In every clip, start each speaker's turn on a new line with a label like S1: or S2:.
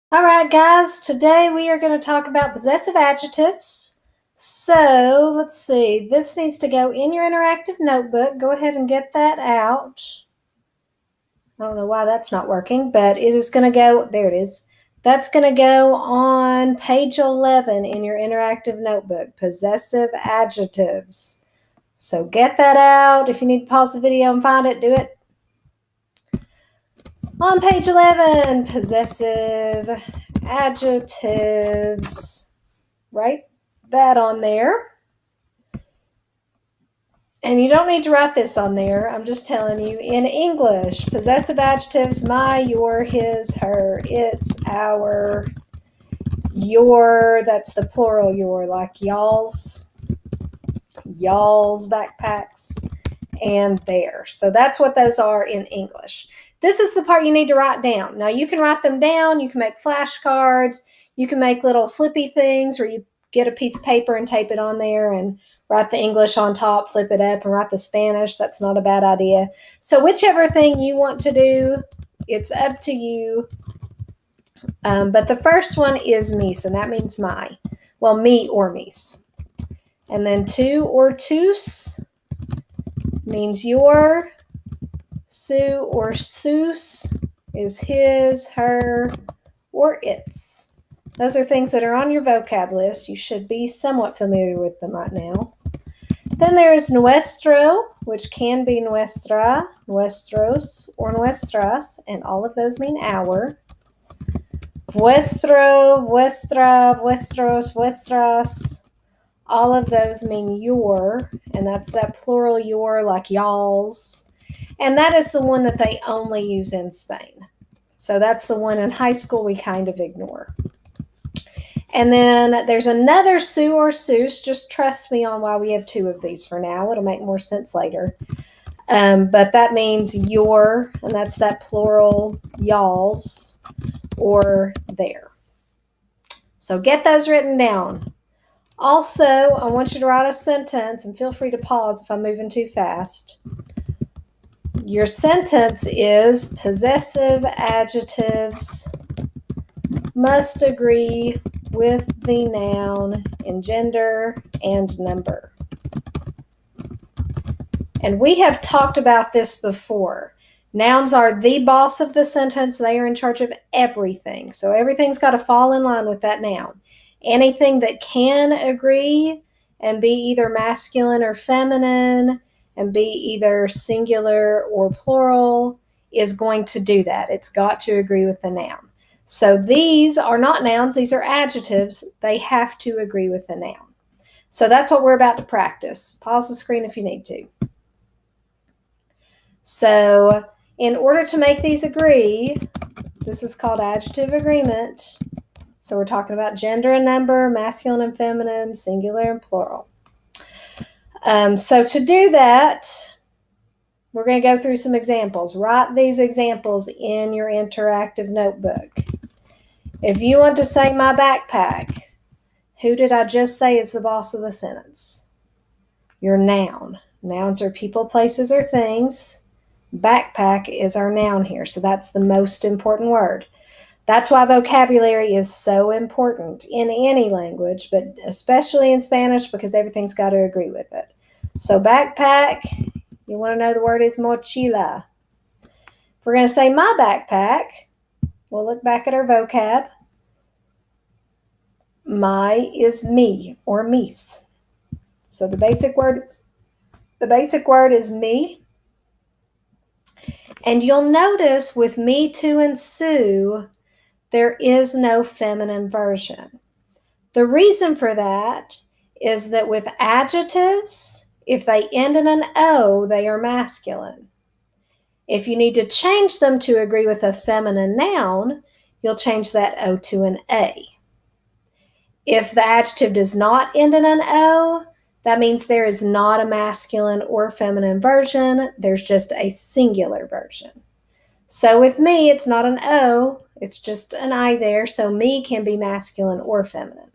S1: All right, guys, today we are going to talk about possessive adjectives. So let's see, this needs to go in your interactive notebook. Go ahead and get that out. I don't know why that's not working, but it is going to go, there it is. That's going to go on page 11 in your interactive notebook, possessive adjectives. So get that out. If you need to pause the video and find it, do it. On page 11, possessive adjectives. Write that on there. And you don't need to write this on there. I'm just telling you in English. Possessive adjectives: my, your, his, her, its, our, your. That's the plural your, like y'all's backpacks, and their. So that's what those are in English. This is the part you need to write down. Now you can write them down. You can make flashcards. You can make little flippy things where you get a piece of paper and tape it on there and write the English on top, flip it up, and write the Spanish. That's not a bad idea. So whichever thing you want to do, it's up to you. But the first one is mis, and that means my. Well, me or mis. And then tu or tus means your. Su or sus is his, her, or its. Those are things that are on your vocab list. You should be somewhat familiar with them right now. Then there is nuestro, which can be nuestra, nuestros, or nuestras, and all of those mean our. Vuestro, vuestra, vuestros, vuestras, all of those mean your, and that's that plural your, like y'all's. And that is the one that they only use in Spain. So that's the one in high school we kind of ignore. And then there's another su or sus. Just trust me on why we have two of these for now. It'll make more sense later. But that means your, and that's that plural y'all's or their. So get those written down. Also, I want you to write a sentence, and feel free to pause if I'm moving too fast. Your sentence is possessive adjectives must agree with the noun in gender and number. And we have talked about this before. Nouns are the boss of the sentence. They are in charge of everything. So everything's got to fall in line with that noun. Anything that can agree and be either masculine or feminine and be either singular or plural is going to do that. It's got to agree with the noun. So these are not nouns, these are adjectives. They have to agree with the noun. So that's what we're about to practice. Pause the screen if you need to. So in order to make these agree, this is called adjective agreement. So we're talking about gender and number, masculine and feminine, singular and plural. So to do that, we're going to go through some examples. Write these examples in your interactive notebook. If you want to say my backpack, who did I just say is the boss of the sentence? Your noun. Nouns are people, places, or things. Backpack is our noun here, so that's the most important word. That's why vocabulary is so important in any language, but especially in Spanish because everything's got to agree with it. So backpack, you want to know the word is mochila. If we're going to say my backpack, we'll look back at our vocab. My is me or mis. So the basic word is me. And you'll notice with me, tu, and su, there is no feminine version. The reason for that is that with adjectives, if they end in an O, they are masculine. If you need to change them to agree with a feminine noun, you'll change that O to an A. If the adjective does not end in an O, that means there is not a masculine or feminine version. There's just a singular version. So with me, it's not an O, it's just an I there. So me can be masculine or feminine.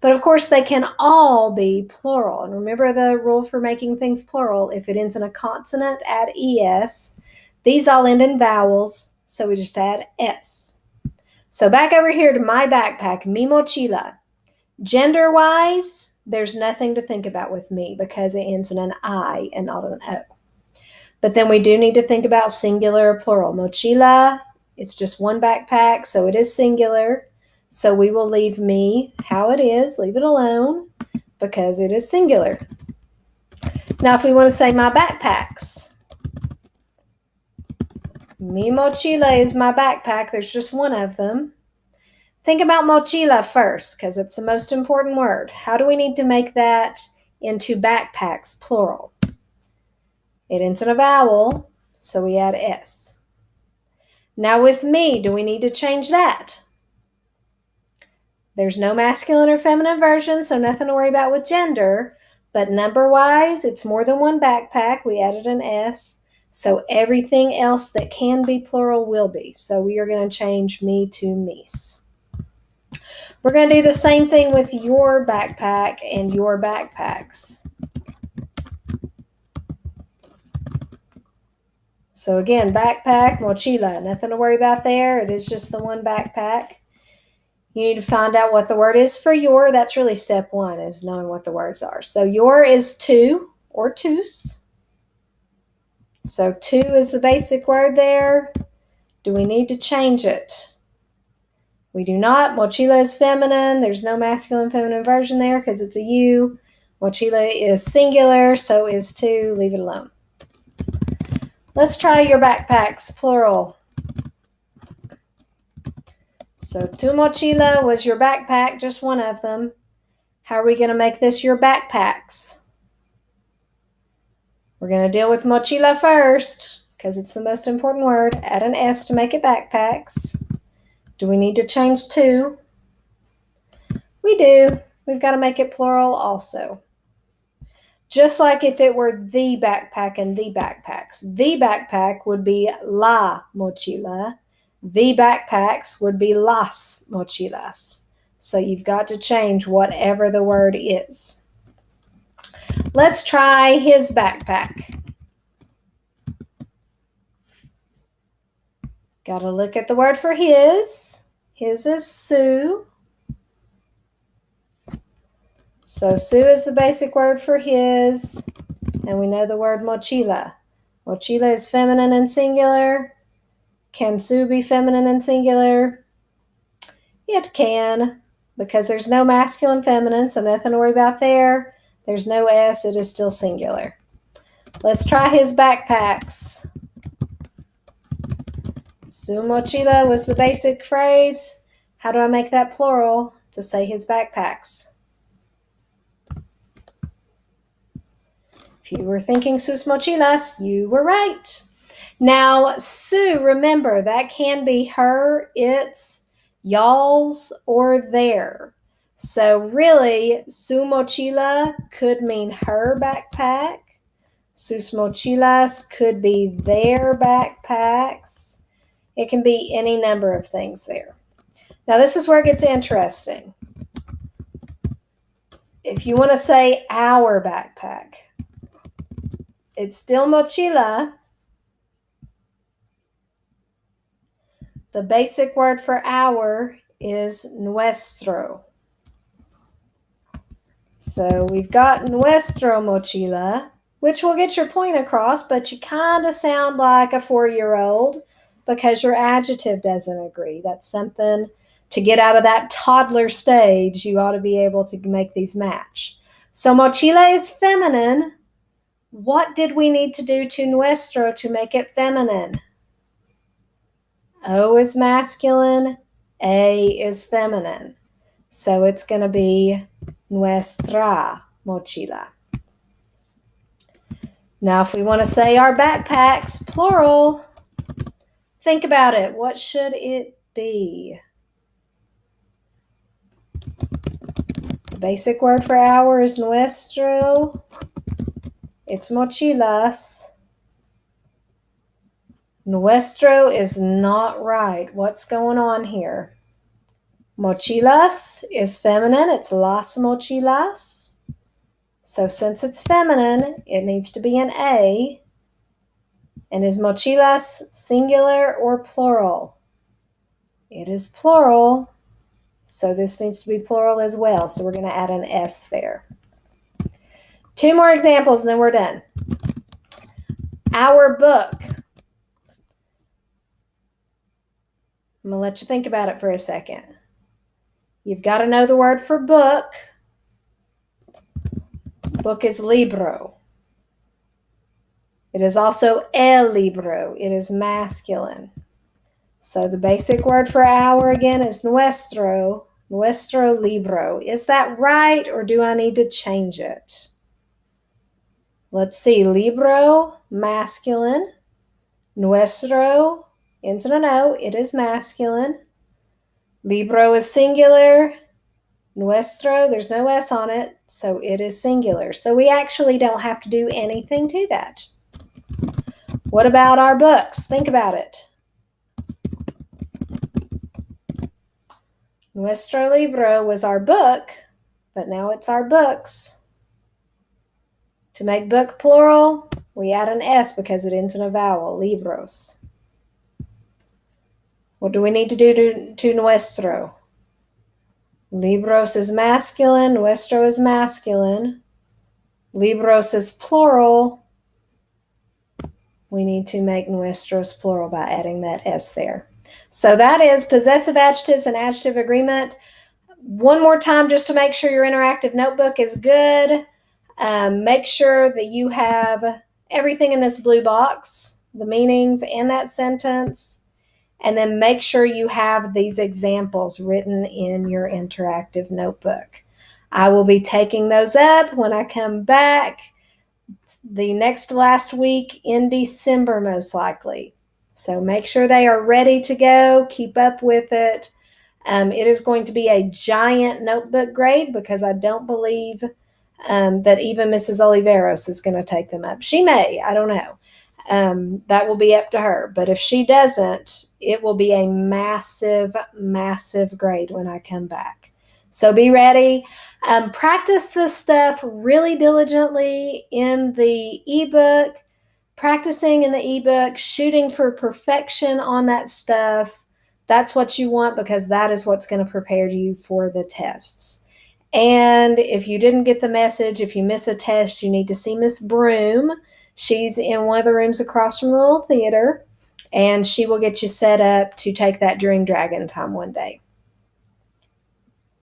S1: But of course, they can all be plural. And remember the rule for making things plural. If it ends in a consonant, add es. These all end in vowels, so we just add s. So back over here to my backpack, mi mochila. Gender-wise, there's nothing to think about with me because it ends in an I and not an O. But then we do need to think about singular or plural. Mochila, it's just one backpack, so it is singular. So we will leave me how it is, leave it alone, because it is singular. Now, if we want to say my backpacks, mi mochila is my backpack. There's just one of them. Think about mochila first, because it's the most important word. How do we need to make that into backpacks, plural? It ends in a vowel, so we add S. Now with me, do we need to change that? There's no masculine or feminine version, so nothing to worry about with gender. But number-wise, it's more than one backpack. We added an S. So everything else that can be plural will be. So we are going to change me to me's. We're going to do the same thing with your backpack and your backpacks. So again, backpack, mochila, nothing to worry about there. It is just the one backpack. You need to find out what the word is for your. That's really step one, is knowing what the words are. So your is two or tous. So two is the basic word there. Do we need to change it? We do not. Mochila is feminine. There's no masculine feminine version there because it's a you. Mochila is singular, so is two. Leave it alone. Let's try your backpacks, plural. So tu mochila was your backpack, just one of them. How are we going to make this your backpacks? We're going to deal with mochila first because it's the most important word. Add an S to make it backpacks. Do we need to change to? We do. We've got to make it plural also. Just like if it were the backpack and the backpacks. The backpack would be la mochila. The backpacks would be las mochilas. So you've got to change whatever the word is. Let's try his backpack. Got to look at the word for his. His is su. So su is the basic word for his. And we know the word mochila. Mochila is feminine and singular. Can su be feminine and singular? It can, because there's no masculine feminine, so nothing to worry about there. There's no S, it is still singular. Let's try his backpacks. Su mochila was the basic phrase. How do I make that plural to say his backpacks? If you were thinking sus mochilas, you were right. Now, su, remember, that can be her, its, y'all's, or their. So really, su mochila could mean her backpack. Sus mochilas could be their backpacks. It can be any number of things there. Now, this is where it gets interesting. If you want to say our backpack, it's still mochila. The basic word for our is nuestro. So we've got nuestro mochila, which will get your point across, but you kind of sound like a 4-year-old because your adjective doesn't agree. That's something to get out of that toddler stage. You ought to be able to make these match. So mochila is feminine. What did we need to do to nuestro to make it feminine? O is masculine, A is feminine. So it's going to be nuestra mochila. Now, if we want to say our backpacks, plural, think about it. What should it be? The basic word for our is nuestro. It's mochilas. Nuestro is not right. What's going on here? Mochilas is feminine. It's las mochilas. So since it's feminine, it needs to be an A. And is mochilas singular or plural? It is plural. So this needs to be plural as well. So we're going to add an S there. 2 more examples and then we're done. Our book. I'm going to let you think about it for a second. You've got to know the word for book. Book is libro. It is also el libro. It is masculine. So the basic word for our again is nuestro. Nuestro libro. Is that right or do I need to change it? Let's see. Libro, masculine. Nuestro, ends in an O. It is masculine. Libro is singular. Nuestro, there's no S on it, so it is singular. So we actually don't have to do anything to that. What about our books? Think about it. Nuestro libro was our book, but now it's our books. To make book plural, we add an S because it ends in a vowel, libros. What do we need to do to nuestro? Libros is masculine, nuestro is masculine. Libros is plural. We need to make nuestros plural by adding that S there. So that is possessive adjectives and adjective agreement. One more time just to make sure your interactive notebook is good. Make sure that you have everything in this blue box, the meanings and that sentence. And then make sure you have these examples written in your interactive notebook. I will be taking those up when I come back the next to last week in December, most likely. So make sure they are ready to go. Keep up with it. It is going to be a giant notebook grade because I don't believe that even Mrs. Oliveros is going to take them up. She may, I don't know. That will be up to her. But if she doesn't, it will be a massive, massive grade when I come back. So be ready. Practice this stuff really diligently in the ebook, practicing in the ebook, shooting for perfection on that stuff. That's what you want because that is what's going to prepare you for the tests. And if you didn't get the message, if you miss a test, you need to see Miss Broom. She's in one of the rooms across from the little theater, and she will get you set up to take that during Dragon Time one day.